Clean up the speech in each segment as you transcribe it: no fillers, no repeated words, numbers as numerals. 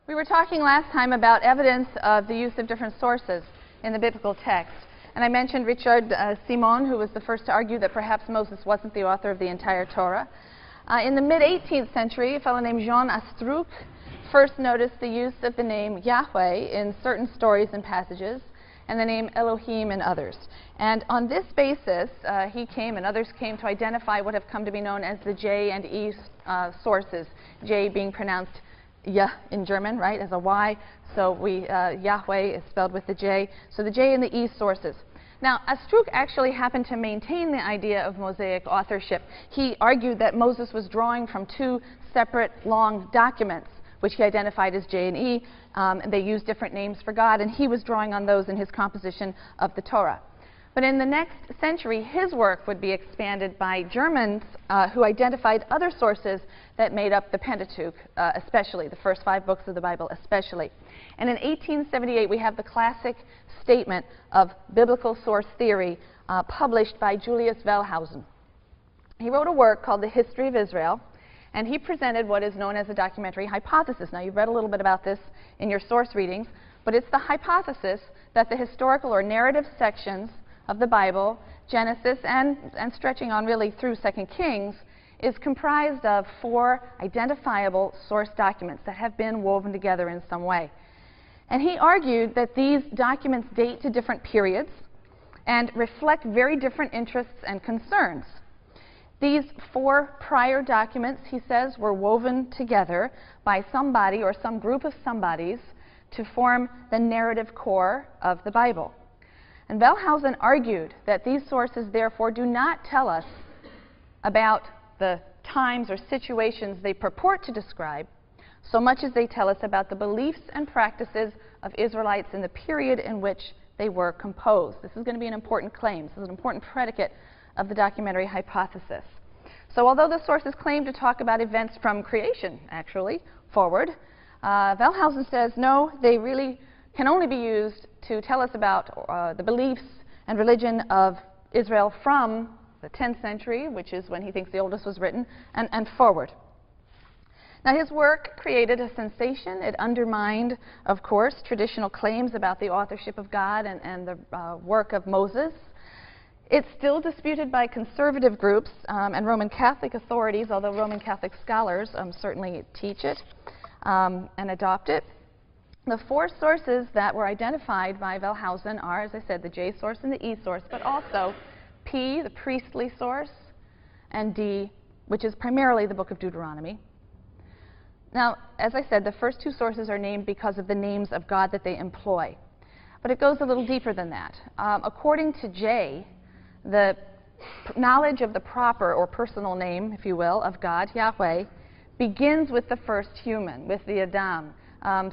We were talking last time about evidence of the use of different sources in the biblical text. And I mentioned Richard Simon, who was the first to argue that perhaps Moses wasn't the author of the entire Torah. In the mid-18th century, a fellow named Jean Astruc first noticed the use of the name Yahweh in certain stories and passages, and the name Elohim in others. And on this basis, he came and others came to identify what have come to be known as the J and E sources, J being pronounced Yah in German, right, as a Y. So Yahweh is spelled with the J. So the J and the E sources. Now, Astruc actually happened to maintain the idea of Mosaic authorship. He argued that Moses was drawing from two separate long documents, which he identified as J and E. And they used different names for God, and he was drawing on those in his composition of the Torah. But in the next century, his work would be expanded by Germans who identified other sources that made up the Pentateuch, especially, the first 5 books of the Bible especially. And in 1878, we have the classic statement of biblical source theory published by Julius Wellhausen. He wrote a work called The History of Israel, and he presented what is known as a documentary hypothesis. Now, you've read a little bit about this in your source readings, but it's the hypothesis that the historical or narrative sections of the Bible, Genesis, and stretching on really through 2 Kings, is comprised of 4 identifiable source documents that have been woven together in some way. And he argued that these documents date to different periods and reflect very different interests and concerns. These 4 prior documents, he says, were woven together by somebody or some group of somebodies to form the narrative core of the Bible. And Wellhausen argued that these sources, therefore, do not tell us about the times or situations they purport to describe, so much as they tell us about the beliefs and practices of Israelites in the period in which they were composed. This is going to be an important claim. This is an important predicate of the documentary hypothesis. So although the sources claim to talk about events from creation, actually, forward, Wellhausen says, no, they really can only be used to tell us about the beliefs and religion of Israel from the 10th century, which is when he thinks the oldest was written, and forward. Now, his work created a sensation. It undermined, of course, traditional claims about the authorship of God and the work of Moses. It's still disputed by conservative groups and Roman Catholic authorities, although Roman Catholic scholars certainly teach it and adopt it. The 4 sources that were identified by Wellhausen are, as I said, the J source and the E source, but also P, the priestly source, and D, which is primarily the book of Deuteronomy. Now, as I said, the first 2 sources are named because of the names of God that they employ. But it goes a little deeper than that. According to J, the knowledge of the proper or personal name, if you will, of God, Yahweh, begins with the first human, with the Adam.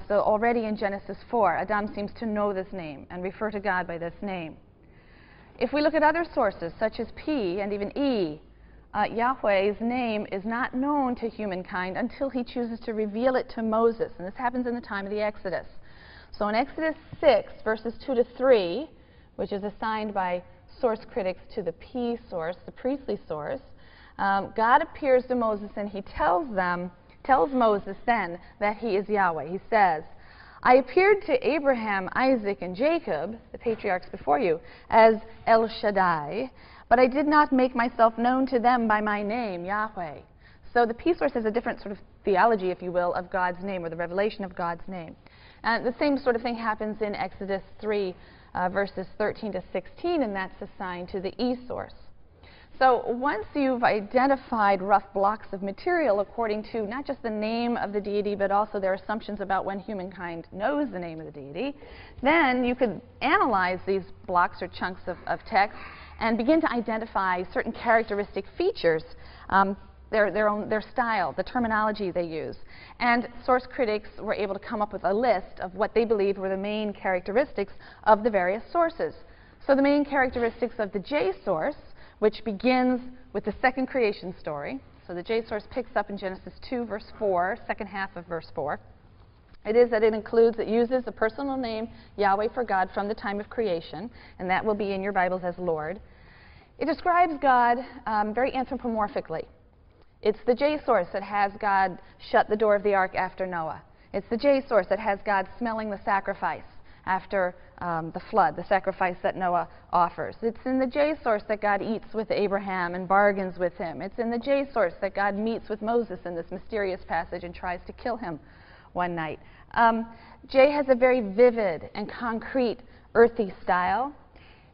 So already in Genesis 4, Adam seems to know this name and refer to God by this name. If we look at other sources, such as P and even E, Yahweh's name is not known to humankind until he chooses to reveal it to Moses. And this happens in the time of the Exodus. So in Exodus 6, verses 2 to 3, which is assigned by source critics to the P source, the priestly source, God appears to Moses and he tells Moses then that he is Yahweh. He says, I appeared to Abraham, Isaac, and Jacob, the patriarchs before you, as El Shaddai, but I did not make myself known to them by my name, Yahweh. So the P source has a different sort of theology, if you will, of God's name, or the revelation of God's name. And the same sort of thing happens in Exodus 3, verses 13 to 16, and that's assigned to the E source. So once you've identified rough blocks of material according to not just the name of the deity, but also their assumptions about when humankind knows the name of the deity, then you could analyze these blocks or chunks of text and begin to identify certain characteristic features, their style, the terminology they use. And source critics were able to come up with a list of what they believed were the main characteristics of the various sources. So the main characteristics of the J source, which begins with the second creation story. So the J source picks up in Genesis 2, verse 4, second half of verse 4. It uses the personal name Yahweh for God from the time of creation, and that will be in your Bibles as Lord. It describes God very anthropomorphically. It's the J source that has God shut the door of the ark after Noah. It's the J source that has God smelling the sacrifice after the flood, the sacrifice that Noah offers. It's in the J source that God eats with Abraham and bargains with him. It's in the J source that God meets with Moses in this mysterious passage and tries to kill him one night. J has a very vivid and concrete earthy style.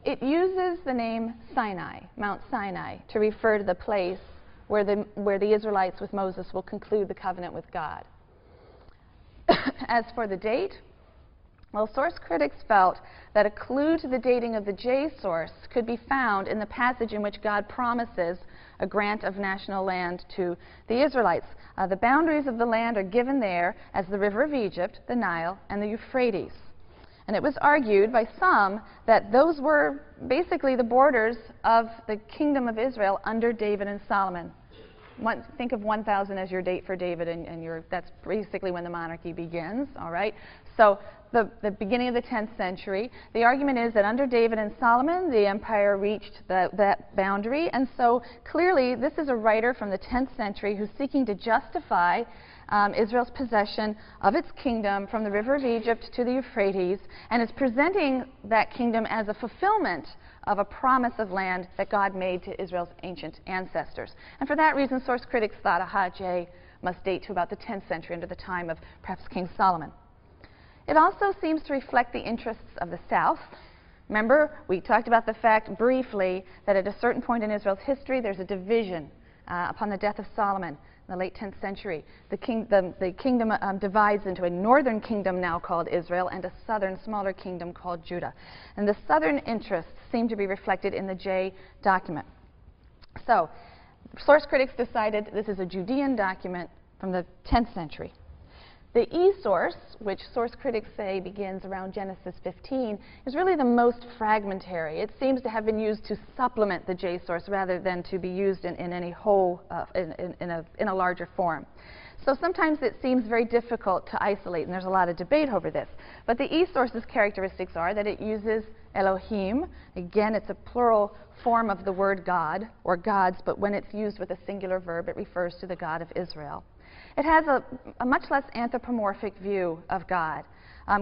It uses the name Sinai, Mount Sinai, to refer to the place where the Israelites with Moses will conclude the covenant with God. As for the date, well, source critics felt that a clue to the dating of the J source could be found in the passage in which God promises a grant of national land to the Israelites. The boundaries of the land are given there as the river of Egypt, the Nile, and the Euphrates. And it was argued by some that those were basically the borders of the kingdom of Israel under David and Solomon. Think of 1000 as your date for David, and that's basically when the monarchy begins, all right? So the beginning of the 10th century, the argument is that under David and Solomon, the empire reached that boundary, and so clearly this is a writer from the 10th century who's seeking to justify Israel's possession of its kingdom from the river of Egypt to the Euphrates, and is presenting that kingdom as a fulfillment of a promise of land that God made to Israel's ancient ancestors. And for that reason, source critics thought, aha, J must date to about the 10th century, under the time of perhaps King Solomon. It also seems to reflect the interests of the South. Remember, we talked about the fact briefly that at a certain point in Israel's history, there's a division upon the death of Solomon in the late 10th century. The kingdom divides into a northern kingdom now called Israel and a southern, smaller kingdom called Judah. And the southern interests seem to be reflected in the J document. So, source critics decided this is a Judean document from the 10th century. The E source, which source critics say begins around Genesis 15, is really the most fragmentary. It seems to have been used to supplement the J source rather than to be used in any whole, in a larger form. So sometimes it seems very difficult to isolate, and there's a lot of debate over this. But the E source's characteristics are that it uses Elohim. Again, it's a plural form of the word God, or gods, but when it's used with a singular verb, it refers to the God of Israel. It has a much less anthropomorphic view of God.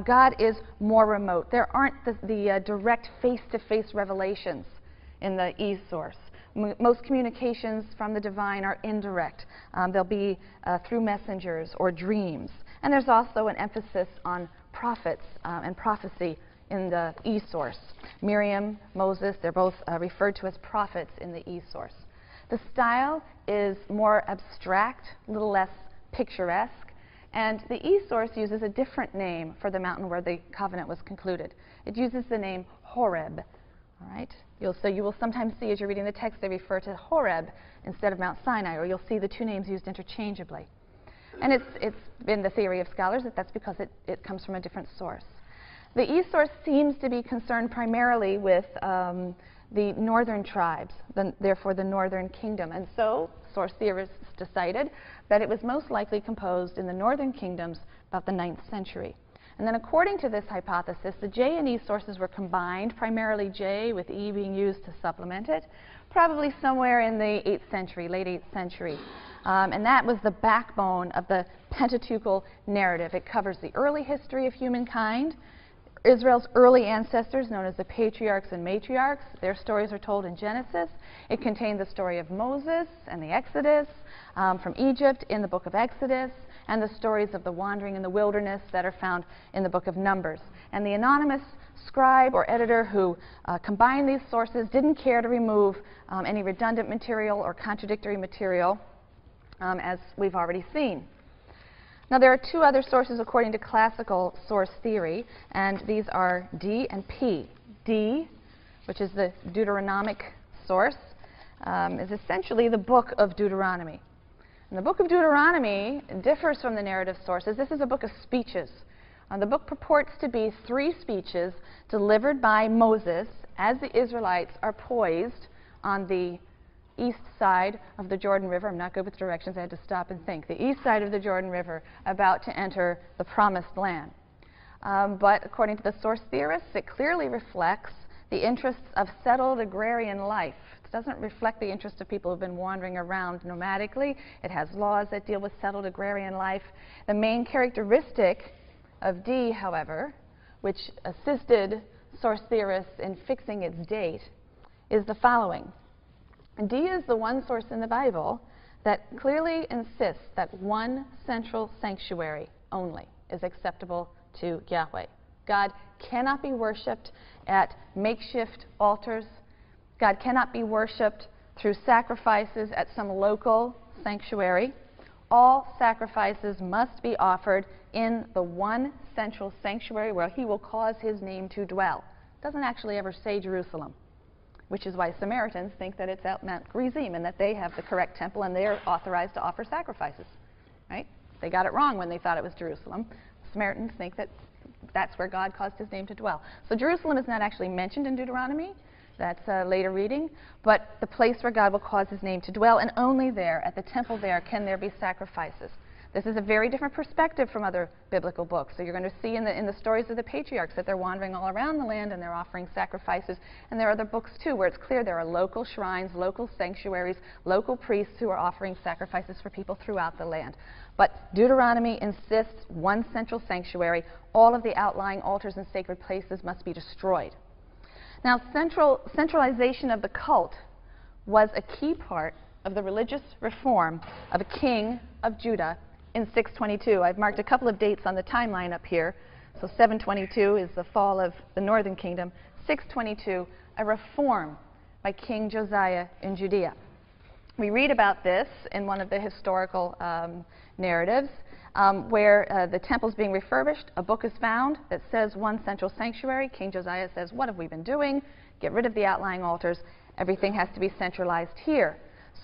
God is more remote. There aren't the direct face-to-face revelations in the E source. Most communications from the divine are indirect. They'll be through messengers or dreams. And there's also an emphasis on prophets and prophecy in the E source. Miriam, Moses, they're both referred to as prophets in the E source. The style is more abstract, a little less picturesque, and the E source uses a different name for the mountain where the covenant was concluded. It uses the name Horeb. All right? So you will sometimes see, as you're reading the text, they refer to Horeb instead of Mount Sinai, or you'll see the two names used interchangeably. And it's been the theory of scholars that that's because it comes from a different source. The E source seems to be concerned primarily with the northern tribes, therefore the northern kingdom. And so source theorists decided that it was most likely composed in the northern kingdoms about the 9th century. And then according to this hypothesis, the J and E sources were combined, primarily J with E being used to supplement it, probably somewhere in the 8th century, late 8th century. And that was the backbone of the Pentateuchal narrative. It covers the early history of humankind, Israel's early ancestors, known as the patriarchs and matriarchs. Their stories are told in Genesis. It contained the story of Moses and the Exodus from Egypt in the book of Exodus, and the stories of the wandering in the wilderness that are found in the book of Numbers. And the anonymous scribe or editor who combined these sources didn't care to remove any redundant material or contradictory material, as we've already seen. Now, there are two other sources according to classical source theory, and these are D and P. D, which is the Deuteronomic source, is essentially the book of Deuteronomy. And the book of Deuteronomy differs from the narrative sources. This is a book of speeches. The book purports to be 3 speeches delivered by Moses as the Israelites are poised on the east side of the Jordan River. I'm not good with directions. I had to stop and think. The east side of the Jordan River, about to enter the promised land. But according to the source theorists, it clearly reflects the interests of settled agrarian life. doesn't reflect the interest of people who've been wandering around nomadically. It has laws that deal with settled agrarian life. The main characteristic of D, however, which assisted source theorists in fixing its date, is the following. D is the one source in the Bible that clearly insists that one central sanctuary only is acceptable to Yahweh. God cannot be worshipped at makeshift altars. God cannot be worshipped through sacrifices at some local sanctuary. All sacrifices must be offered in the one central sanctuary where he will cause his name to dwell. It doesn't actually ever say Jerusalem, which is why Samaritans think that it's at Mount Gerizim and that they have the correct temple and they're authorized to offer sacrifices. Right? They got it wrong when they thought it was Jerusalem. Samaritans think that that's where God caused his name to dwell. So Jerusalem is not actually mentioned in Deuteronomy. That's a later reading. But the place where God will cause his name to dwell, and only there, at the temple there, can there be sacrifices. This is a very different perspective from other biblical books. So you're going to see in the stories of the patriarchs that they're wandering all around the land and they're offering sacrifices. And there are other books, too, where it's clear there are local shrines, local sanctuaries, local priests who are offering sacrifices for people throughout the land. But Deuteronomy insists one central sanctuary. All of the outlying altars and sacred places must be destroyed. Now, centralization of the cult was a key part of the religious reform of a king of Judah in 622. I've marked a couple of dates on the timeline up here. So 722 is the fall of the northern kingdom. 622, a reform by King Josiah in Judea. We read about this in one of the historical narratives where the temple's being refurbished. A book is found that says one central sanctuary. King Josiah says, what have we been doing? Get rid of the outlying altars. Everything has to be centralized here.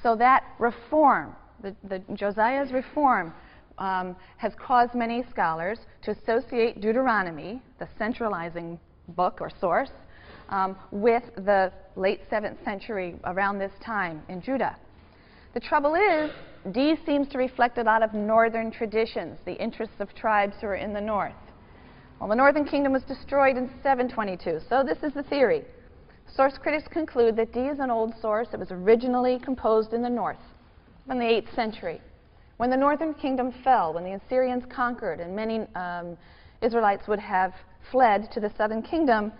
So that reform, the Josiah's reform, has caused many scholars to associate Deuteronomy, the centralizing book or source, with the late 7th century around this time in Judah. The trouble is, D seems to reflect a lot of northern traditions, the interests of tribes who are in the north. Well, the northern kingdom was destroyed in 722, so this is the theory. Source critics conclude that D is an old source that was originally composed in the north, in the 8th century. When the northern kingdom fell, when the Assyrians conquered, and many Israelites would have fled to the southern kingdom,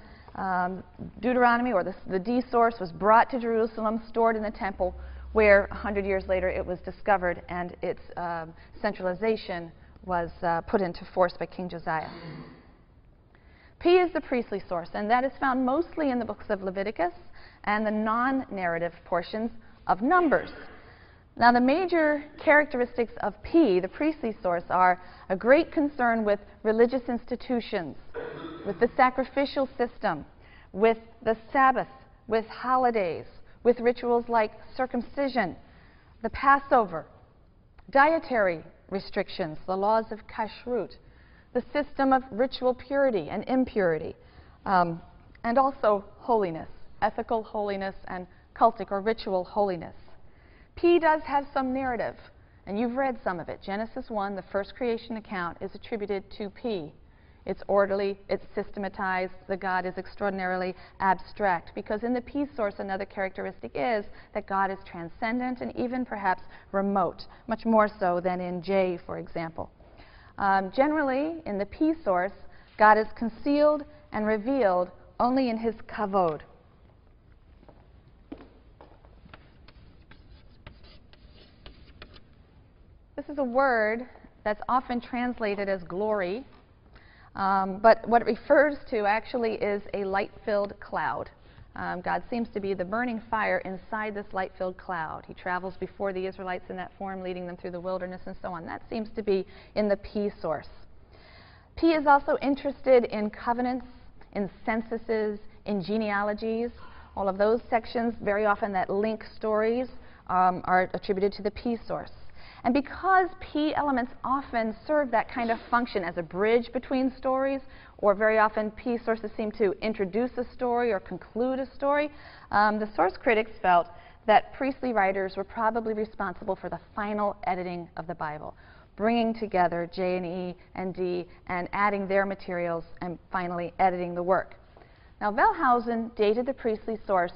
Deuteronomy, or the D source, was brought to Jerusalem, stored in the temple, where 100 years later it was discovered and its centralization was put into force by King Josiah. P is the priestly source, and that is found mostly in the books of Leviticus and the non-narrative portions of Numbers. Now, the major characteristics of P, the priestly source, are a great concern with religious institutions, with the sacrificial system, with the Sabbath, with holidays, with rituals like circumcision, the Passover, dietary restrictions, the laws of kashrut, the system of ritual purity and impurity, and also holiness, ethical holiness and cultic or ritual holiness. P does have some narrative, and you've read some of it. Genesis 1, the first creation account, is attributed to P. It's orderly, it's systematized, the God is extraordinarily abstract, because in the P source, another characteristic is that God is transcendent and even perhaps remote, much more so than in J, for example. Generally, in the P source, God is concealed and revealed only in his kavod. This is a word that's often translated as glory, but what it refers to actually is a light-filled cloud. God seems to be the burning fire inside this light-filled cloud. He travels before the Israelites in that form, leading them through the wilderness and so on. That seems to be in the P source. P is also interested in covenants, in censuses, in genealogies. All of those sections, very often that link stories, are attributed to the P source. And because P elements often serve that kind of function as a bridge between stories, or very often P sources seem to introduce a story or conclude a story, the source critics felt that priestly writers were probably responsible for the final editing of the Bible, bringing together J and E and D and adding their materials and finally editing the work. Now, Wellhausen dated the priestly source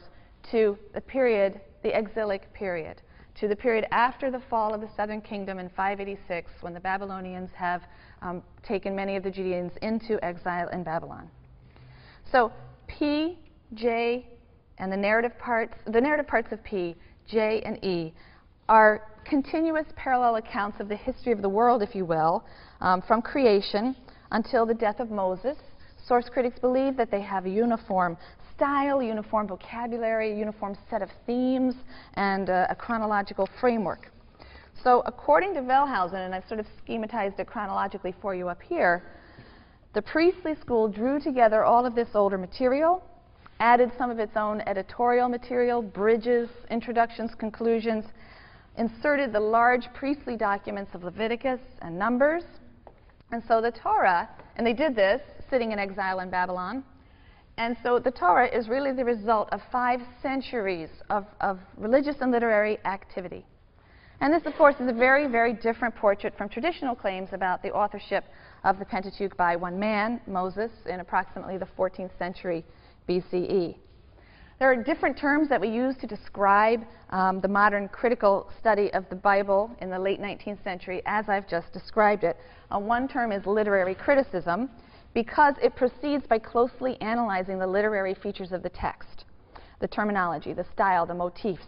to the period, the exilic period, to the period after the fall of the southern kingdom in 586, when the Babylonians have taken many of the Judeans into exile in Babylon. So P, J, and the narrative parts of P, J, and E are continuous parallel accounts of the history of the world, if you will, from creation until the death of Moses. Source critics believe that they have a uniform style, uniform vocabulary, a uniform set of themes, and a chronological framework. So according to Wellhausen, and I've sort of schematized it chronologically for you up here, the priestly school drew together all of this older material, added some of its own editorial material, bridges, introductions, conclusions, inserted the large priestly documents of Leviticus and Numbers. And so the Torah, and they did this sitting in exile in Babylon, and so the Torah is really the result of 5 centuries of religious and literary activity. And this, of course, is a very, very different portrait from traditional claims about the authorship of the Pentateuch by one man, Moses, in approximately the 14th century BCE. There are different terms that we use to describe the modern critical study of the Bible in the late 19th century, as I've just described it. One term is literary criticism, because it proceeds by closely analyzing the literary features of the text, the terminology, the style, the motifs.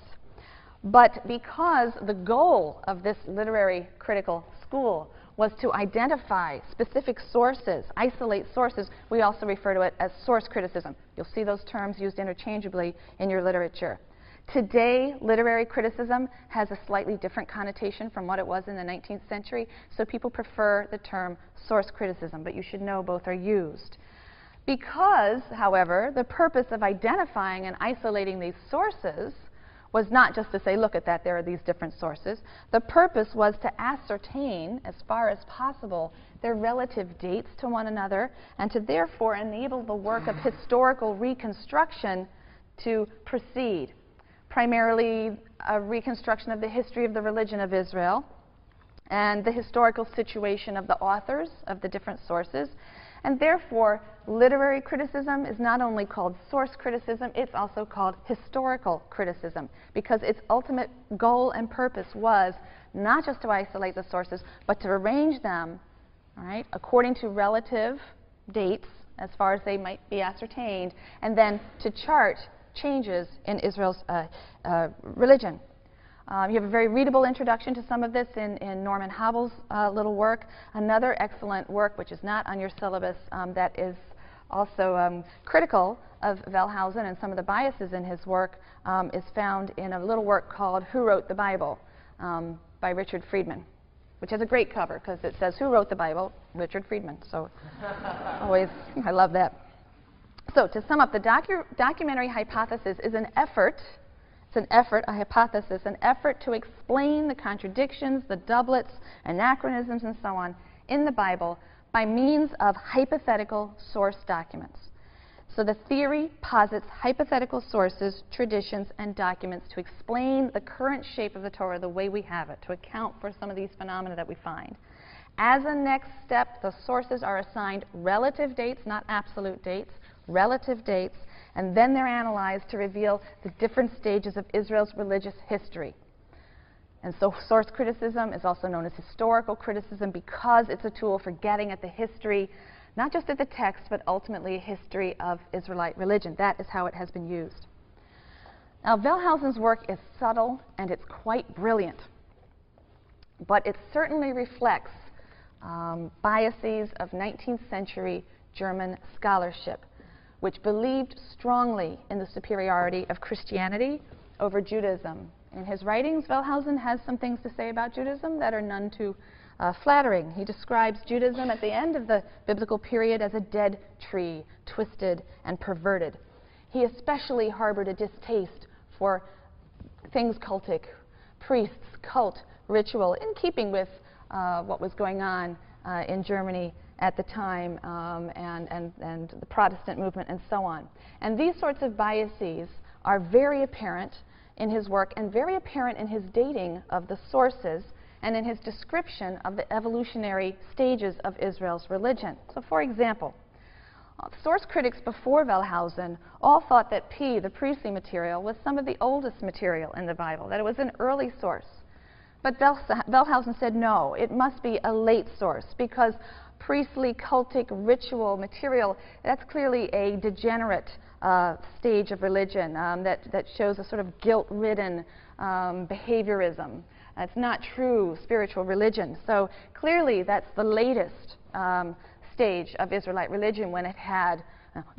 But because the goal of this literary critical school was to identify specific sources, isolate sources, we also refer to it as source criticism. You'll see those terms used interchangeably in your literature. Today, literary criticism has a slightly different connotation from what it was in the 19th century, so people prefer the term source criticism, but you should know both are used. Because, however, the purpose of identifying and isolating these sources was not just to say, look at that, there are these different sources. The purpose was to ascertain, as far as possible, their relative dates to one another, and to therefore enable the work of historical reconstruction to proceed. Primarily a reconstruction of the history of the religion of Israel and the historical situation of the authors of the different sources. And therefore, literary criticism is not only called source criticism, it's also called historical criticism, because its ultimate goal and purpose was not just to isolate the sources, but to arrange them, all right, according to relative dates, as far as they might be ascertained, and then to chart changes in Israel's religion. You have a very readable introduction to some of this in Norman Havel's little work. Another excellent work, which is not on your syllabus, that is also critical of Wellhausen and some of the biases in his work, is found in a little work called Who Wrote the Bible by Richard Friedman, which has a great cover because it says, Who Wrote the Bible? Richard Friedman. So always, I love that. So to sum up, the documentary hypothesis is an effort. It's an effort, a hypothesis, an effort to explain the contradictions, the doublets, anachronisms, and so on in the Bible by means of hypothetical source documents. So the theory posits hypothetical sources, traditions, and documents to explain the current shape of the Torah the way we have it, to account for some of these phenomena that we find. As a next step, the sources are assigned relative dates, not absolute dates, relative dates, and then they're analyzed to reveal the different stages of Israel's religious history. And so source criticism is also known as historical criticism because it's a tool for getting at the history, not just of the text, but ultimately a history of Israelite religion. That is how it has been used. Now, Wellhausen's work is subtle and it's quite brilliant, but it certainly reflects biases of 19th century German scholarship, which believed strongly in the superiority of Christianity over Judaism. In his writings, Wellhausen has some things to say about Judaism that are none too flattering. He describes Judaism at the end of the biblical period as a dead tree, twisted and perverted. He especially harbored a distaste for things cultic, priests, cult, ritual, in keeping with what was going on in Germany at the time, and the Protestant movement and so on. And these sorts of biases are very apparent in his work and very apparent in his dating of the sources and in his description of the evolutionary stages of Israel's religion. So for example, Source critics before Wellhausen all thought that P, the priestly material, was some of the oldest material in the Bible, that it was an early source. But Wellhausen said no, it must be a late source, because priestly, cultic, ritual material, that's clearly a degenerate stage of religion that shows a sort of guilt-ridden behaviorism. It's not true spiritual religion. So clearly that's the latest stage of Israelite religion, when it had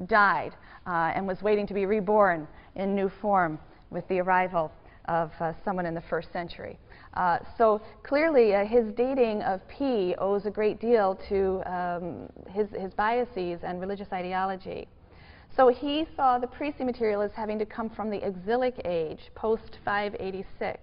died and was waiting to be reborn in new form with the arrival of someone in the 1st century. So clearly his dating of P owes a great deal to his biases and religious ideology. So he saw the priestly material as having to come from the exilic age, post-586.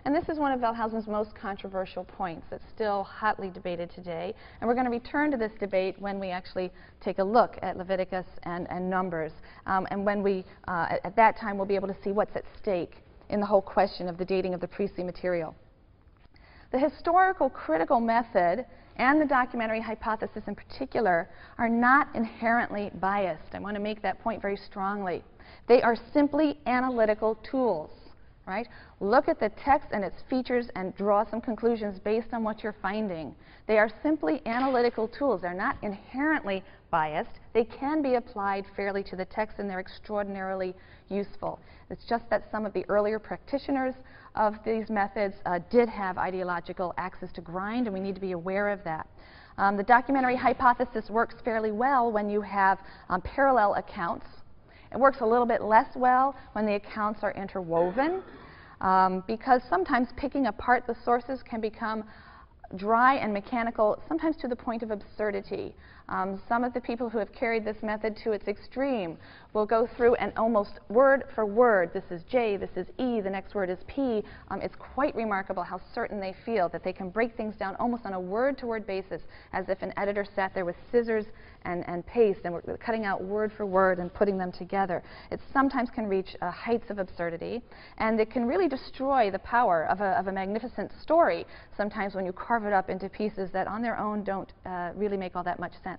And this is one of Wellhausen's most controversial points that's still hotly debated today. And we're going to return to this debate when we actually take a look at Leviticus and Numbers. And when we, at that time, we'll be able to see what's at stake in the whole question of the dating of the priestly material. The historical critical method and the documentary hypothesis in particular are not inherently biased. I want to make that point very strongly. They are simply analytical tools, right? Look at the text and its features and draw some conclusions based on what you're finding. They are simply analytical tools. They're not inherently biased. They can be applied fairly to the text, and they're extraordinarily useful. It's just that some of the earlier practitioners of these methods did have ideological axes to grind, and we need to be aware of that. The documentary hypothesis works fairly well when you have parallel accounts. It works a little bit less well when the accounts are interwoven, because sometimes picking apart the sources can become dry and mechanical, sometimes to the point of absurdity. Some of the people who have carried this method to its extreme will go through and almost word for word, this is J, this is E, the next word is P. It's quite remarkable how certain they feel that they can break things down almost on a word-to-word basis, as if an editor sat there with scissors and paste and were cutting out word for word and putting them together. It sometimes can reach heights of absurdity, and it can really destroy the power of a magnificent story sometimes when you carve it up into pieces that on their own don't really make all that much sense.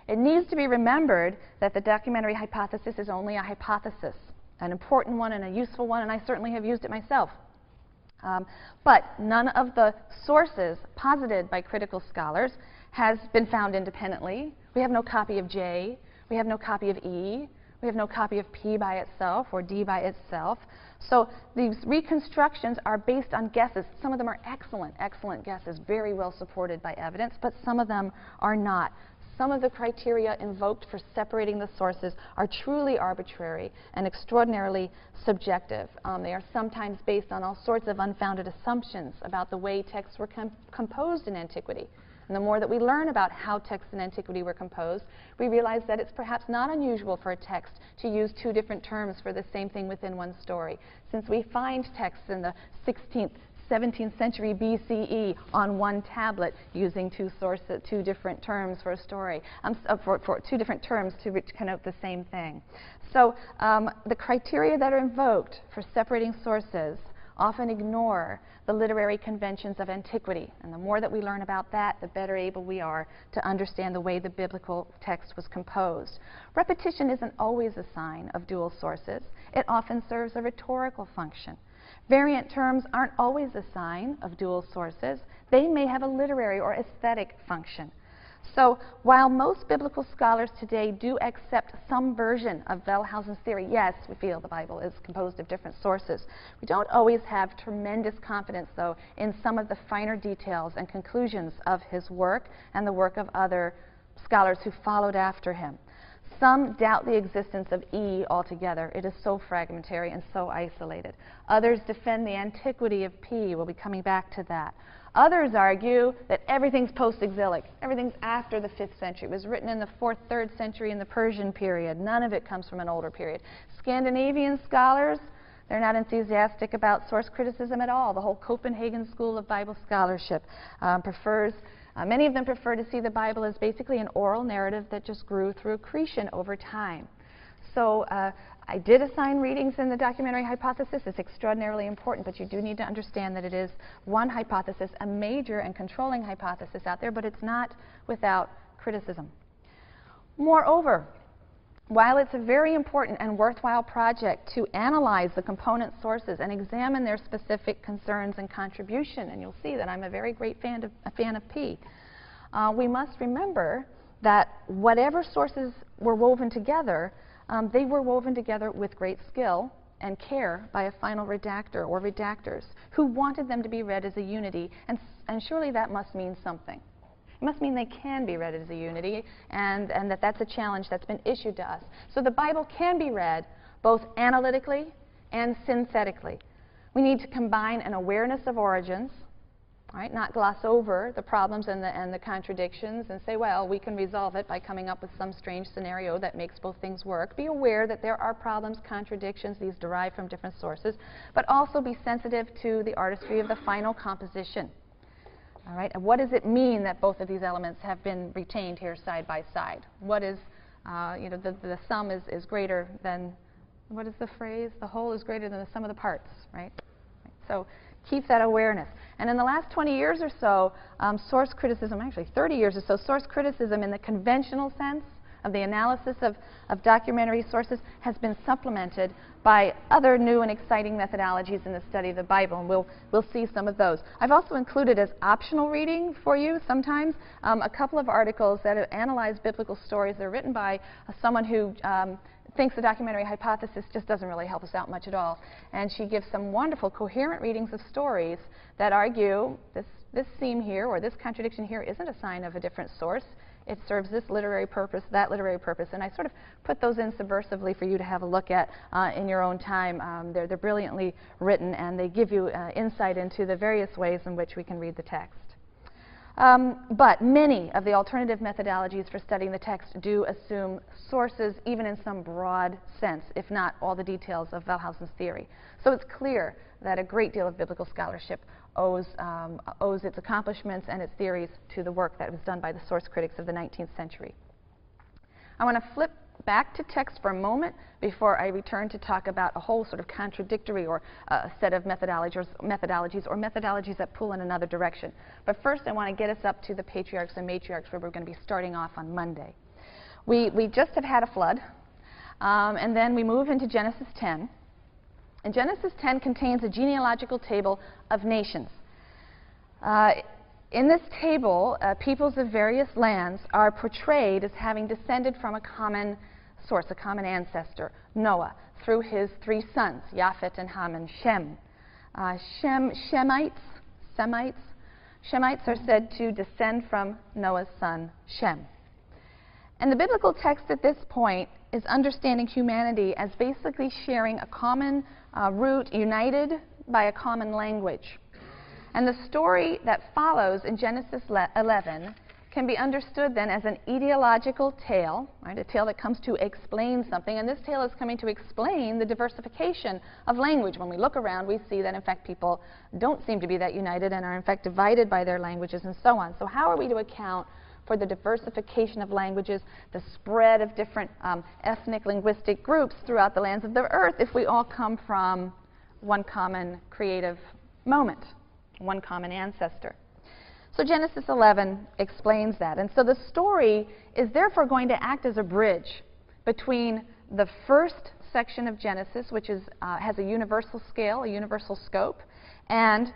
It needs to be remembered that the documentary hypothesis is only a hypothesis, an important one and a useful one, and I certainly have used it myself. But none of the sources posited by critical scholars has been found independently. We have no copy of J. We have no copy of E. We have no copy of P by itself or D by itself. So these reconstructions are based on guesses. Some of them are excellent, excellent guesses, very well supported by evidence, but some of them are not. Some of the criteria invoked for separating the sources are truly arbitrary and extraordinarily subjective. They are sometimes based on all sorts of unfounded assumptions about the way texts were composed in antiquity. And the more that we learn about how texts in antiquity were composed, we realize that it's perhaps not unusual for a text to use 2 different terms for the same thing within one story. Since we find texts in the 16th, 17th century BCE on one tablet using 2 different terms for a story, for 2 different terms to connote the same thing. So the criteria that are invoked for separating sources often ignore the literary conventions of antiquity. And the more that we learn about that, the better able we are to understand the way the biblical text was composed. Repetition isn't always a sign of dual sources. It often serves a rhetorical function. Variant terms aren't always a sign of dual sources. They may have a literary or aesthetic function. So while most biblical scholars today do accept some version of Wellhausen's theory, yes, we feel the Bible is composed of different sources, we don't always have tremendous confidence, though, in some of the finer details and conclusions of his work and the work of other scholars who followed after him. Some doubt the existence of E altogether. It is so fragmentary and so isolated. Others defend the antiquity of P. We'll be coming back to that. Others argue that everything's post-exilic. Everything's after the 5th century. It was written in the 4th, 3rd century in the Persian period. None of it comes from an older period. Scandinavian scholars, they're not enthusiastic about source criticism at all. The whole Copenhagen school of Bible scholarship many of them prefer to see the Bible as basically an oral narrative that just grew through accretion over time. So I did assign readings in the documentary hypothesis. It's extraordinarily important, but you do need to understand that it is one hypothesis, a major and controlling hypothesis out there, but it's not without criticism. Moreover, while it's a very important and worthwhile project to analyze the component sources and examine their specific concerns and contribution, and you'll see that I'm a very great fan of P, we must remember that whatever sources were woven together, they were woven together with great skill and care by a final redactor or redactors who wanted them to be read as a unity, and surely that must mean something. It must mean they can be read as a unity, and that's a challenge that's been issued to us. So the Bible can be read both analytically and synthetically. We need to combine an awareness of origins, right? Not gloss over the problems and the contradictions and say, well, we can resolve it by coming up with some strange scenario that makes both things work. Be aware that there are problems, contradictions, these derive from different sources, but also be sensitive to the artistry of the final composition. All right, and what does it mean that both of these elements have been retained here side by side? What is, the sum is greater than, what is the phrase? The whole is greater than the sum of the parts, right? So keep that awareness. And in the last 20 years or so, source criticism, actually 30 years or so, source criticism in the conventional sense of the analysis of documentary sources has been supplemented by other new and exciting methodologies in the study of the Bible, and we'll see some of those. I've also included as optional reading for you sometimes a couple of articles that have analyzed biblical stories. They're written by someone who thinks the documentary hypothesis just doesn't really help us out much at all. And she gives some wonderful, coherent readings of stories that argue this theme here or this contradiction here isn't a sign of a different source. It serves this literary purpose, that literary purpose. And I sort of put those in subversively for you to have a look at in your own time. They're brilliantly written, and they give you insight into the various ways in which we can read the text. But many of the alternative methodologies for studying the text do assume sources, even in some broad sense, if not all the details of Wellhausen's theory. So it's clear that a great deal of biblical scholarship owes its accomplishments and its theories to the work that was done by the source critics of the 19th century. I want to flip back to text for a moment before I return to talk about a whole sort of contradictory or set of methodologies or methodologies that pull in another direction. But first, I want to get us up to the patriarchs and matriarchs, where we're going to be starting off on Monday. We just have had a flood, and then we move into Genesis 10. And Genesis 10 contains a genealogical table of nations. In this table, peoples of various lands are portrayed as having descended from a common source, a common ancestor, Noah, through his three sons, Japheth and Ham and Shem. Shemites are said to descend from Noah's son, Shem. And the biblical text at this point is understanding humanity as basically sharing a common root, united by a common language. And the story that follows in Genesis 11 can be understood then as an etiological tale, right? A tale that comes to explain something. And this tale is coming to explain the diversification of language. When we look around, we see that, in fact, people don't seem to be that united and are, in fact, divided by their languages and so on. So how are we to account for the diversification of languages, the spread of different ethnic linguistic groups throughout the lands of the earth if we all come from one common creative moment, one common ancestor? So Genesis 11 explains that. And so the story is therefore going to act as a bridge between the first section of Genesis, which has a universal scale, a universal scope, and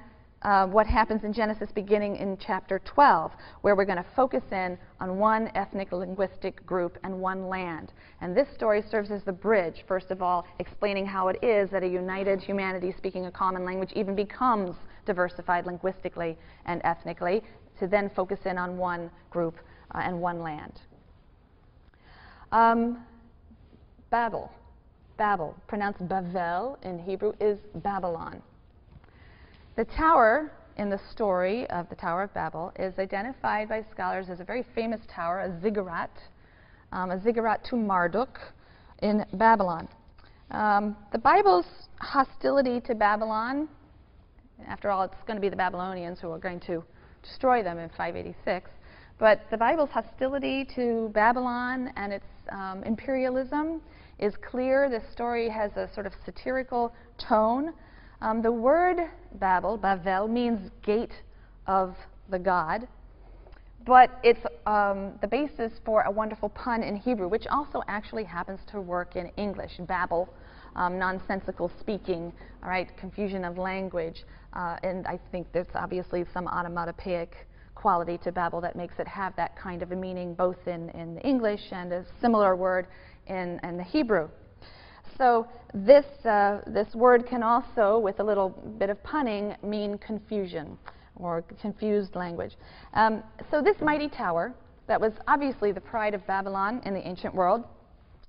what happens in Genesis beginning in chapter 12, where we're going to focus in on one ethnic linguistic group and one land. And this story serves as the bridge, first of all, explaining how it is that a united humanity speaking a common language even becomes diversified linguistically and ethnically, to then focus in on one group and one land. Babel, pronounced Bavel in Hebrew, is Babylon. The tower in the story of the Tower of Babel is identified by scholars as a very famous tower, a ziggurat to Marduk in Babylon. The Bible's hostility to Babylon, after all, it's going to be the Babylonians who are going to destroy them in 586, but the Bible's hostility to Babylon and its imperialism is clear. This story has a sort of satirical tone. The word Babel, Bavel, means gate of the god, but it's the basis for a wonderful pun in Hebrew, which also actually happens to work in English. Babel, nonsensical speaking, all right, confusion of language, and I think there's obviously some onomatopoeic quality to Babel that makes it have that kind of a meaning both in English and a similar word in the Hebrew. So this word can also, with a little bit of punning, mean confusion or confused language. So this mighty tower, that was obviously the pride of Babylon in the ancient world,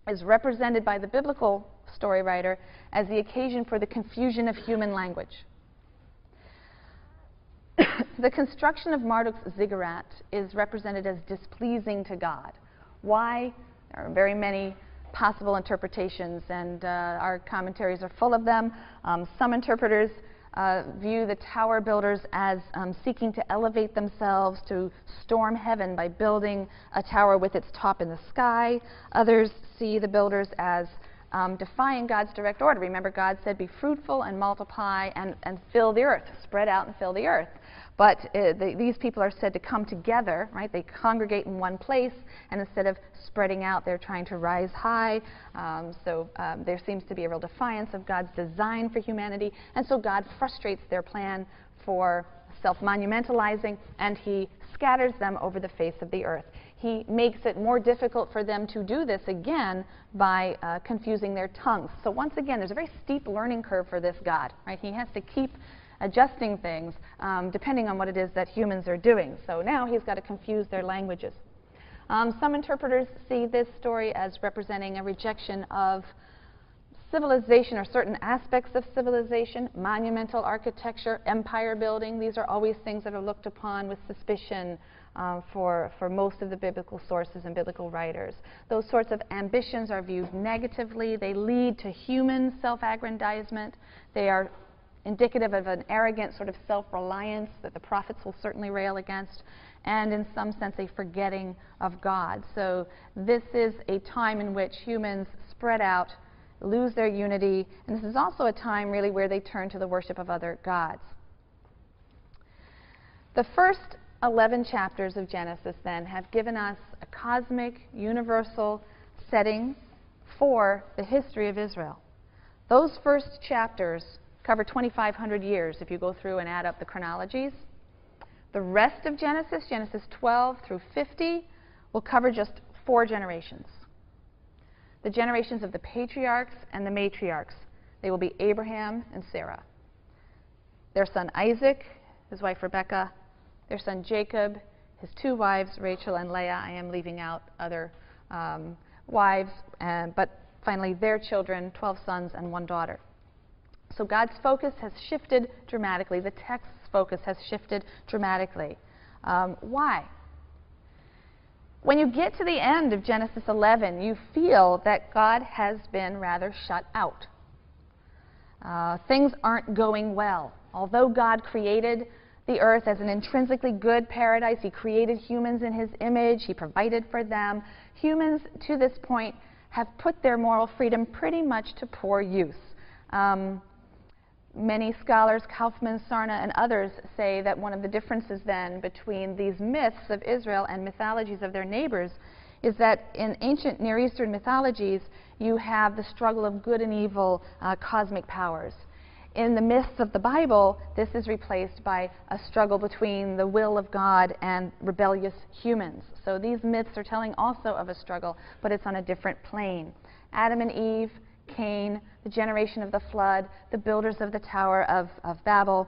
is represented by the biblical story writer as the occasion for the confusion of human language. The construction of Marduk's ziggurat is represented as displeasing to God. Why? There are very many possible interpretations, and our commentaries are full of them. Some interpreters view the tower builders as seeking to elevate themselves to storm heaven by building a tower with its top in the sky. Others see the builders as defying God's direct order. Remember, God said, be fruitful and multiply and fill the earth, spread out and fill the earth. But these people are said to come together, right? They congregate in one place, and instead of spreading out, they're trying to rise high. So there seems to be a real defiance of God's design for humanity, and so God frustrates their plan for self-monumentalizing, and he scatters them over the face of the earth. He makes it more difficult for them to do this again by confusing their tongues. So once again, there's a very steep learning curve for this God, right? He has to keep adjusting things depending on what it is that humans are doing. So now he's got to confuse their languages. Some interpreters see this story as representing a rejection of civilization or certain aspects of civilization, monumental architecture, empire building. These are always things that are looked upon with suspicion for most of the biblical sources and biblical writers. Those sorts of ambitions are viewed negatively. They lead to human self-aggrandizement. They are indicative of an arrogant sort of self-reliance that the prophets will certainly rail against, and in some sense a forgetting of God. So this is a time in which humans spread out, lose their unity, and this is also a time really where they turn to the worship of other gods. The first 11 chapters of Genesis then have given us a cosmic, universal setting for the history of Israel. Those first chapters cover 2,500 years if you go through and add up the chronologies. The rest of Genesis, Genesis 12 through 50, will cover just 4 generations. The generations of the patriarchs and the matriarchs. They will be Abraham and Sarah. Their son Isaac, his wife Rebekah, their son Jacob, his 2 wives, Rachel and Leah. I am leaving out other wives, but finally their children, 12 sons and 1 daughter. So God's focus has shifted dramatically. The text's focus has shifted dramatically. Why? When you get to the end of Genesis 11, you feel that God has been rather shut out. Things aren't going well. Although God created the earth as an intrinsically good paradise, he created humans in his image, he provided for them, humans to this point have put their moral freedom pretty much to poor use. Many scholars, Kaufman, Sarna, and others, say that one of the differences then between these myths of Israel and mythologies of their neighbors is that in ancient Near Eastern mythologies, you have the struggle of good and evil cosmic powers. In the myths of the Bible, this is replaced by a struggle between the will of God and rebellious humans. So these myths are telling also of a struggle, but it's on a different plane. Adam and Eve, Cain, the generation of the flood, the builders of the Tower of Babel.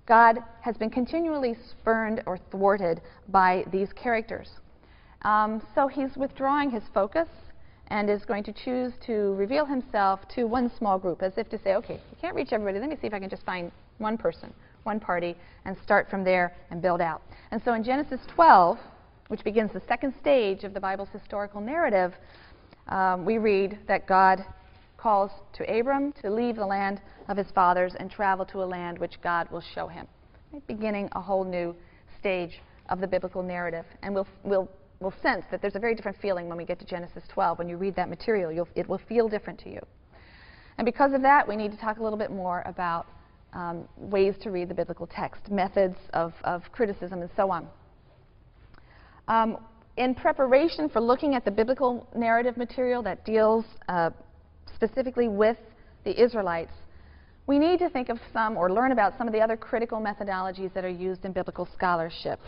God has been continually spurned or thwarted by these characters. So he's withdrawing his focus and is going to choose to reveal himself to one small group, as if to say, okay, you can't reach everybody, let me see if I can just find one person, one party, and start from there and build out. And so in Genesis 12, which begins the second stage of the Bible's historical narrative, we read that God calls to Abram to leave the land of his fathers and travel to a land which God will show him, right? Beginning a whole new stage of the biblical narrative. And we'll sense that there's a very different feeling when we get to Genesis 12. When you read that material, it will feel different to you. And because of that, we need to talk a little bit more about ways to read the biblical text, methods of criticism, and so on. In preparation for looking at the biblical narrative material that deals specifically with the Israelites, we need to think of some or learn about some of the other critical methodologies that are used in biblical scholarship.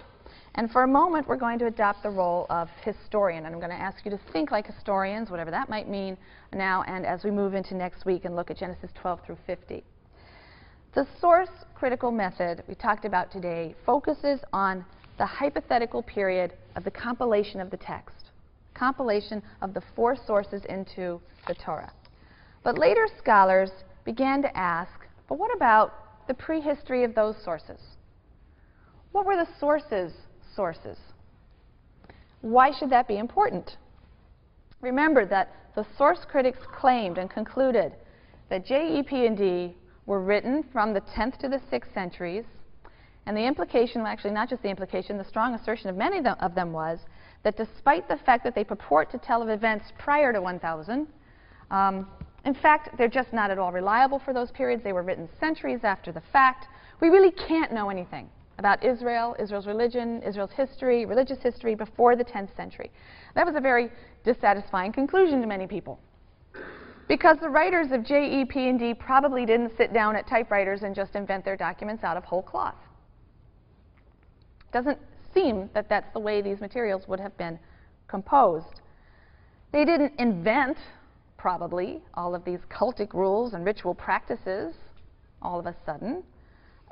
And for a moment, we're going to adopt the role of historian. And I'm going to ask you to think like historians, whatever that might mean now and as we move into next week and look at Genesis 12 through 50. The source critical method we talked about today focuses on the hypothetical period of the compilation of the text, compilation of the 4 sources into the Torah. But later scholars began to ask, but what about the prehistory of those sources? What were the sources? Why should that be important? Remember that the source critics claimed and concluded that J, E, P, and D were written from the 10th to the 6th centuries, and the implication, well, actually not just the implication, the strong assertion of many of them was that despite the fact that they purport to tell of events prior to 1000, in fact, they're just not at all reliable for those periods. They were written centuries after the fact. We really can't know anything about Israel, Israel's religion, Israel's history, religious history before the 10th century. That was a very dissatisfying conclusion to many people, because the writers of J, E, P, and D probably didn't sit down at typewriters and just invent their documents out of whole cloth. Doesn't seem that that's the way these materials would have been composed. They didn't invent, probably, all of these cultic rules and ritual practices all of a sudden.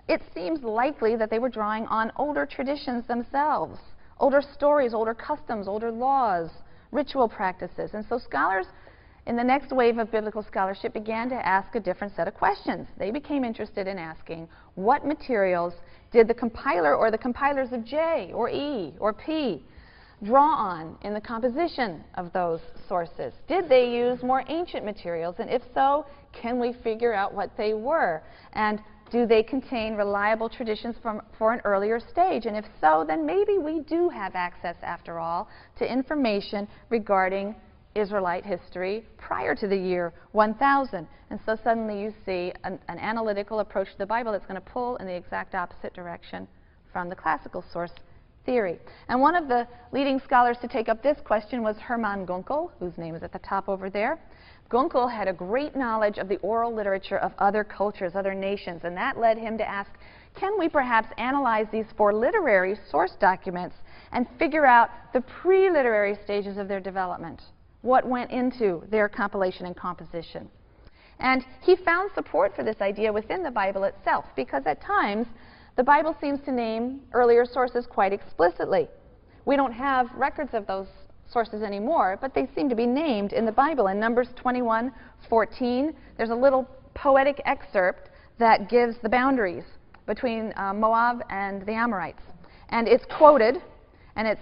It seems likely that they were drawing on older traditions themselves, older stories, older customs, older laws, ritual practices. And so scholars in the next wave of biblical scholarship began to ask a different set of questions. They became interested in asking, what materials did the compiler or the compilers of J or E or P draw on in the composition of those sources? Did they use more ancient materials? And if so, can we figure out what they were? And do they contain reliable traditions for an earlier stage? And if so, then maybe we do have access, after all, to information regarding Israelite history prior to the year 1000. And so suddenly you see an analytical approach to the Bible that's going to pull in the exact opposite direction from the classical source theory. And one of the leading scholars to take up this question was Hermann Gunkel, whose name is at the top over there. Gunkel had a great knowledge of the oral literature of other cultures, other nations, and that led him to ask, can we perhaps analyze these 4 literary source documents and figure out the pre-literary stages of their development? What went into their compilation and composition? And he found support for this idea within the Bible itself, because at times the Bible seems to name earlier sources quite explicitly. We don't have records of those sources anymore, but they seem to be named in the Bible. In Numbers 21:14, there's a little poetic excerpt that gives the boundaries between Moab and the Amorites. And it's quoted, and it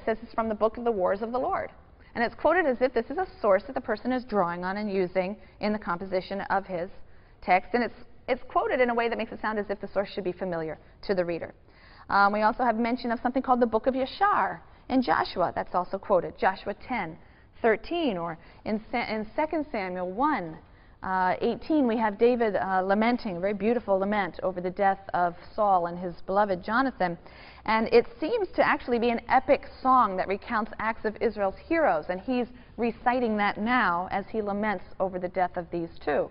says it's from the book of the Wars of the Lord. And it's quoted as if this is a source that the person is drawing on and using in the composition of his text. And it's quoted in a way that makes it sound as if the source should be familiar to the reader. We also have mention of something called the book of Yashar in Joshua. That's also quoted, Joshua 10:13, or in 2 Samuel 1:18, we have David lamenting, a very beautiful lament over the death of Saul and his beloved Jonathan. And it seems to actually be an epic song that recounts acts of Israel's heroes, and he's reciting that now as he laments over the death of these two.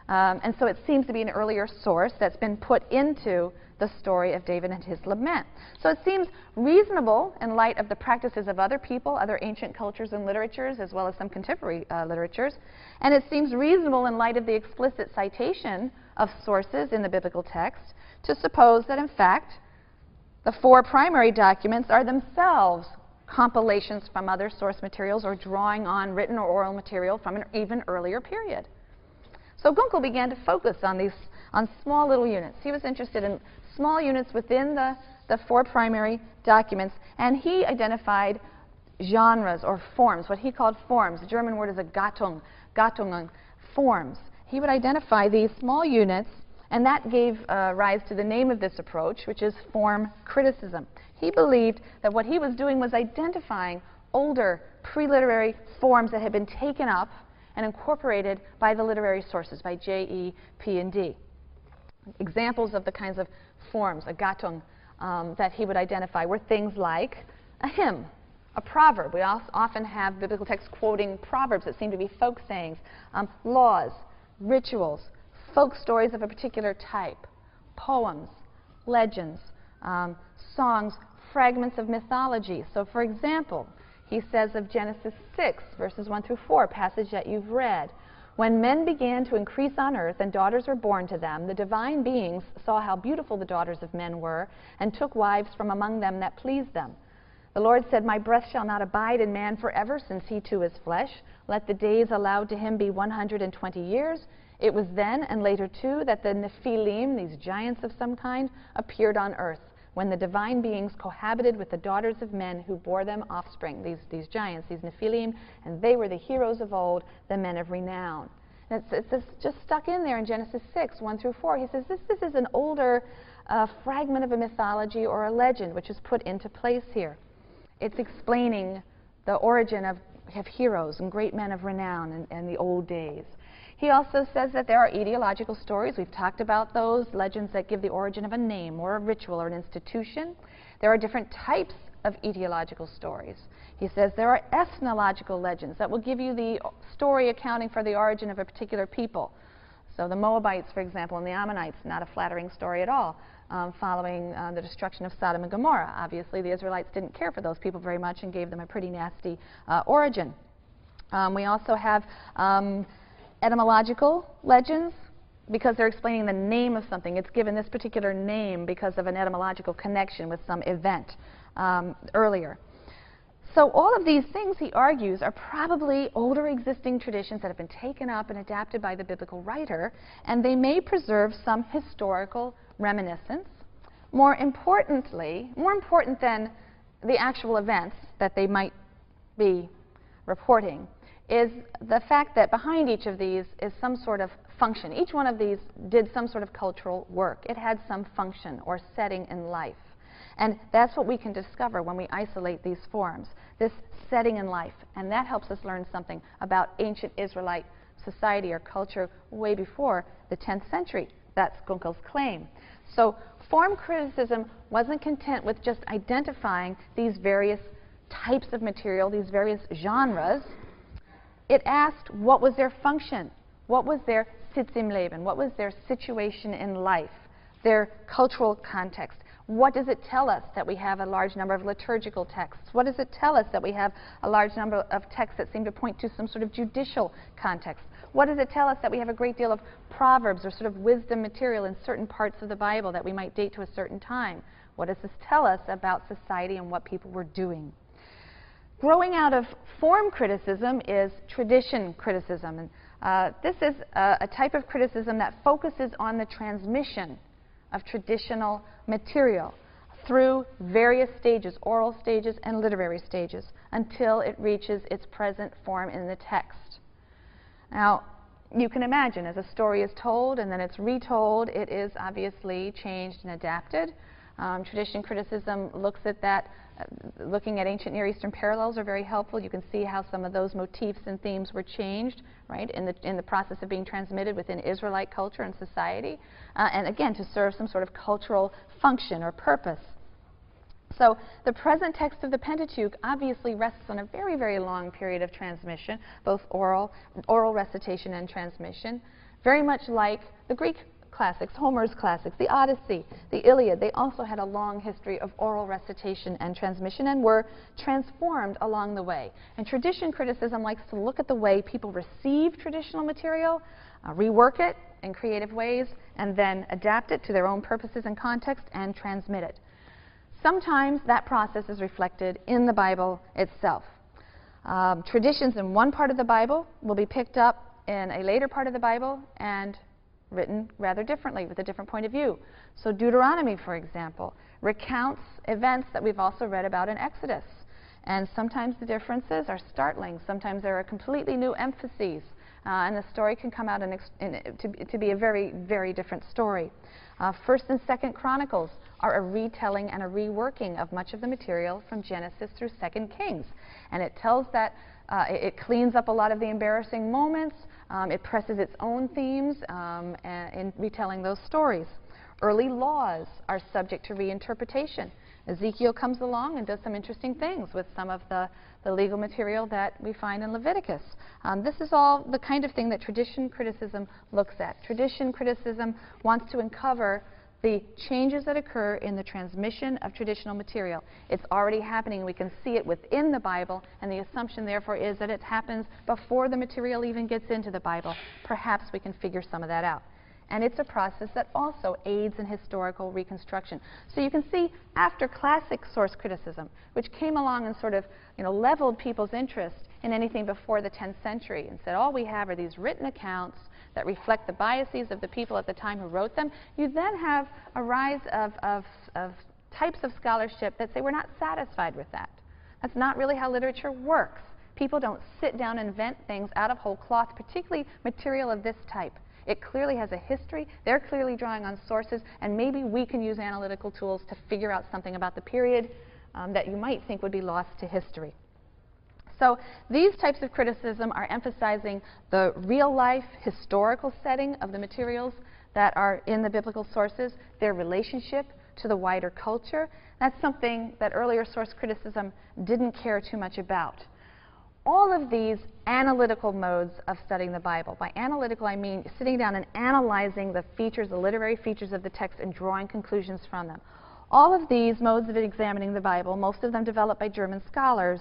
And so it seems to be an earlier source that's been put into the story of David and his lament. So it seems reasonable in light of the practices of other people, other ancient cultures and literatures, as well as some contemporary literatures. And it seems reasonable in light of the explicit citation of sources in the biblical text to suppose that, in fact, the 4 primary documents are themselves compilations from other source materials or drawing on written or oral material from an even earlier period. So Gunkel began to focus on small little units. He was interested in small units within the 4 primary documents, and he identified genres or forms, what he called forms. The German word is a Gattung, Gattungen, forms. He would identify these small units, and that gave rise to the name of this approach, which is form criticism. He believed that what he was doing was identifying older pre-literary forms that had been taken up and incorporated by the literary sources, by J, E, P, and D. Examples of the kinds of forms, a Gattung, that he would identify were things like a hymn, a proverb. We also often have biblical texts quoting proverbs that seem to be folk sayings, laws, rituals, folk stories of a particular type, poems, legends, songs, fragments of mythology. So, for example, he says of Genesis 6, verses 1 through 4, passage that you've read, "When men began to increase on earth and daughters were born to them, the divine beings saw how beautiful the daughters of men were and took wives from among them that pleased them. The Lord said, My breath shall not abide in man forever, since he too is flesh. Let the days allowed to him be 120 years. It was then, and later too, that the Nephilim, these giants of some kind, appeared on earth, when the divine beings cohabited with the daughters of men who bore them offspring," these giants, these Nephilim, "and they were the heroes of old, the men of renown." And it's just stuck in there in Genesis 6, 1 through 4. He says this is an older fragment of a mythology or a legend which is put into place here. It's explaining the origin of heroes and great men of renown in the old days. He also says that there are etiological stories. We've talked about those, legends that give the origin of a name or a ritual or an institution. There are different types of etiological stories. He says there are ethnological legends that will give you the story accounting for the origin of a particular people. So the Moabites, for example, and the Ammonites, not a flattering story at all, following the destruction of Sodom and Gomorrah. Obviously, the Israelites didn't care for those people very much and gave them a pretty nasty origin. We also have etymological legends, because they're explaining the name of something. It's given this particular name because of an etymological connection with some event earlier. So all of these things, he argues, are probably older existing traditions that have been taken up and adapted by the biblical writer, and they may preserve some historical reminiscence. More important than the actual events that they might be reporting, is the fact that behind each of these is some sort of function. Each one of these did some sort of cultural work. It had some function or setting in life. And that's what we can discover when we isolate these forms, this setting in life. And that helps us learn something about ancient Israelite society or culture way before the 10th century. That's Gunkel's claim. So form criticism wasn't content with just identifying these various types of material, these various genres. It asked, what was their function? What was their Sitz im Leben? What was their situation in life? Their cultural context? What does it tell us that we have a large number of liturgical texts? What does it tell us that we have a large number of texts that seem to point to some sort of judicial context? What does it tell us that we have a great deal of proverbs or sort of wisdom material in certain parts of the Bible that we might date to a certain time? What does this tell us about society and what people were doing? Growing out of form criticism is tradition criticism. And this is a type of criticism that focuses on the transmission of traditional material through various stages, oral stages and literary stages, until it reaches its present form in the text. Now, you can imagine, as a story is told and then it's retold, it is obviously changed and adapted. Tradition criticism looks at that. Looking at ancient Near Eastern parallels are very helpful. You can see how some of those motifs and themes were changed, right, in the process of being transmitted within Israelite culture and society, and again, to serve some sort of cultural function or purpose. So the present text of the Pentateuch obviously rests on a very, very long period of transmission, both oral recitation and transmission, very much like the Greek classics, Homer's classics, the Odyssey, the Iliad. They also had a long history of oral recitation and transmission and were transformed along the way. And tradition criticism likes to look at the way people receive traditional material, rework it in creative ways, and then adapt it to their own purposes and context and transmit it. Sometimes that process is reflected in the Bible itself. Traditions in one part of the Bible will be picked up in a later part of the Bible and written rather differently with a different point of view. So Deuteronomy, for example, recounts events that we've also read about in Exodus. And sometimes the differences are startling. Sometimes there are completely new emphases. And the story can come out to be a very, very different story. First and Second Chronicles are a retelling and a reworking of much of the material from Genesis through 2 Kings. And it tells that it cleans up a lot of the embarrassing moments. It presses its own themes in retelling those stories. Early laws are subject to reinterpretation. Ezekiel comes along and does some interesting things with some of the legal material that we find in Leviticus. This is all the kind of thing that tradition criticism looks at. Tradition criticism wants to uncover the changes that occur in the transmission of traditional material. It's already happening. We can see it within the Bible, and the assumption, therefore, is that it happens before the material even gets into the Bible. Perhaps we can figure some of that out. And it's a process that also aids in historical reconstruction. So you can see, after classic source criticism, which came along and sort of leveled people's interest in anything before the 10th century and said, all we have are these written accounts that reflect the biases of the people at the time who wrote them, you then have a rise of types of scholarship that say we're not satisfied with that. That's not really how literature works. People don't sit down and invent things out of whole cloth, particularly material of this type. It clearly has a history. They're clearly drawing on sources, and maybe we can use analytical tools to figure out something about the period that you might think would be lost to history. So these types of criticism are emphasizing the real-life historical setting of the materials that are in the biblical sources, their relationship to the wider culture. That's something that earlier source criticism didn't care too much about. All of these analytical modes of studying the Bible, by analytical I mean sitting down and analyzing the features, the literary features of the text and drawing conclusions from them. All of these modes of examining the Bible, most of them developed by German scholars,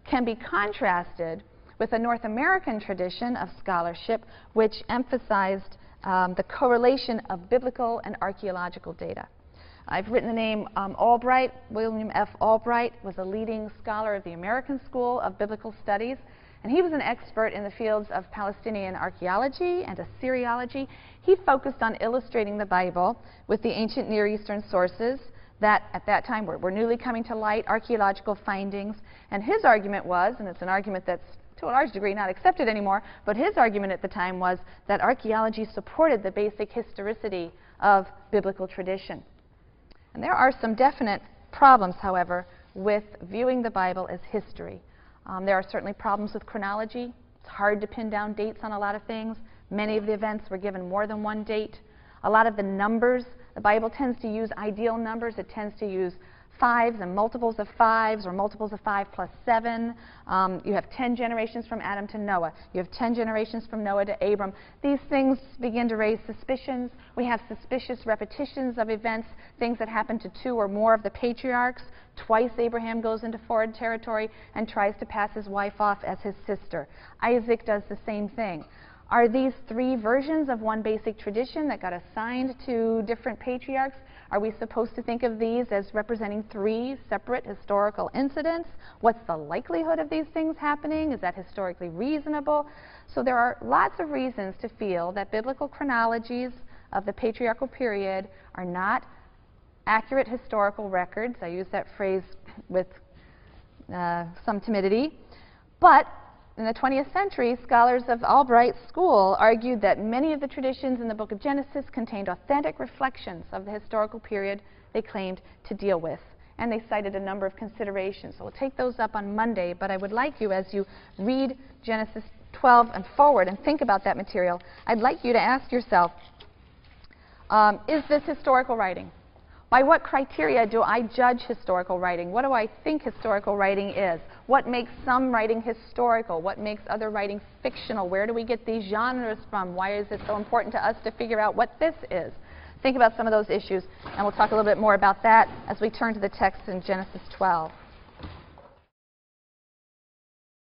can be contrasted with a North American tradition of scholarship which emphasized the correlation of biblical and archaeological data. I've written the name Albright. William F. Albright was a leading scholar of the American School of Biblical Studies, and he was an expert in the fields of Palestinian archaeology and Assyriology. He focused on illustrating the Bible with the ancient Near Eastern sources that at that time were newly coming to light, archaeological findings. And his argument was, and it's an argument that's to a large degree not accepted anymore, but his argument at the time was that archaeology supported the basic historicity of biblical tradition. And there are some definite problems, however, with viewing the Bible as history. There are certainly problems with chronology. It's hard to pin down dates on a lot of things. Many of the events were given more than one date. A lot of the numbers, the Bible tends to use ideal numbers. It tends to use 5s and multiples of 5s, or multiples of 5 plus 7. You have 10 generations from Adam to Noah. You have 10 generations from Noah to Abram. These things begin to raise suspicions. We have suspicious repetitions of events, things that happen to 2 or more of the patriarchs. Twice Abraham goes into foreign territory and tries to pass his wife off as his sister. Isaac does the same thing. Are these 3 versions of one basic tradition that got assigned to different patriarchs? Are we supposed to think of these as representing 3 separate historical incidents? What's the likelihood of these things happening? Is that historically reasonable? So there are lots of reasons to feel that biblical chronologies of the patriarchal period are not accurate historical records. I use that phrase with some timidity. But in the 20th century, scholars of Albright's school argued that many of the traditions in the book of Genesis contained authentic reflections of the historical period they claimed to deal with. And they cited a number of considerations. So we'll take those up on Monday, but I would like you, as you read Genesis 12 and forward and think about that material, I'd like you to ask yourself, is this historical writing? By what criteria do I judge historical writing? What do I think historical writing is? What makes some writing historical? What makes other writing fictional? Where do we get these genres from? Why is it so important to us to figure out what this is? Think about some of those issues, and we'll talk a little bit more about that as we turn to the text in Genesis 12.